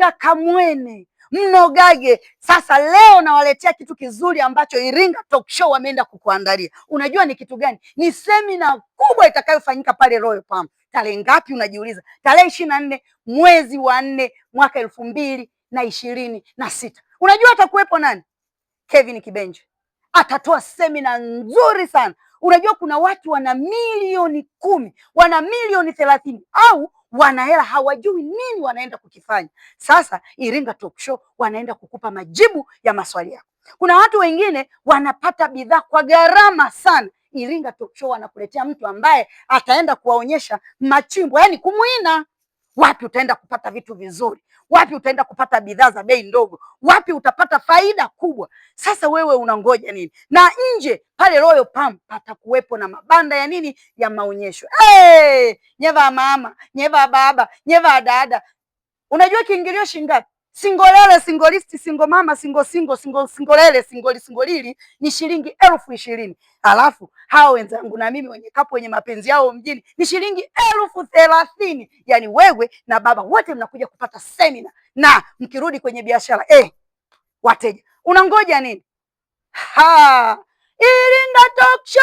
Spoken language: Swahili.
Iringa Kamwene, mnogage. Sasa leo nawaletea kitu kizuri ambacho Iringa Talk Show wameenda kukuandalia. Unajua ni kitu gani? Ni semina kubwa itakayofanyika pale Royal Palm. Tarehe ngapi unajiuliza? Tarehe 24 mwezi wa 4 mwaka 2026. Unajua atakuwepo nani? Kevin Kibenje atatoa semina nzuri sana. Unajua kuna watu wana milioni 10, wana milioni 30 au wana hela hawajui nini wanaenda kukifanya. Sasa Iringa Talk Show wanaenda kukupa majibu ya maswali yako. Kuna watu wengine wanapata bidhaa kwa gharama sana. Iringa Talk Show wanakuletea mtu ambaye ataenda kuwaonyesha machimbo, yani kumuina wapi utaenda kupata vitu vizuri, wapi utaenda kupata bidhaa za bei ndogo, wapi utapata faida kubwa. Sasa wewe unangoja nini? Na nje pale Royal Palm patakuwepo na mabanda ya nini, ya maonyesho. Nyeva mama, nyeva baba, nyeva dada. Unajua kiingilio shingapi? Singolele, singolisti, singo mama, singolele, singolili ni shilingi 20,000. Alafu hao wenzangu na mimi wenye kapu wenye mapenzi yao mjini ni shilingi 30,000. Yani wewe na baba wote mnakuja kupata semina, na mkirudi kwenye biashara wateja. Unangoja nini? Iringa Talk Show.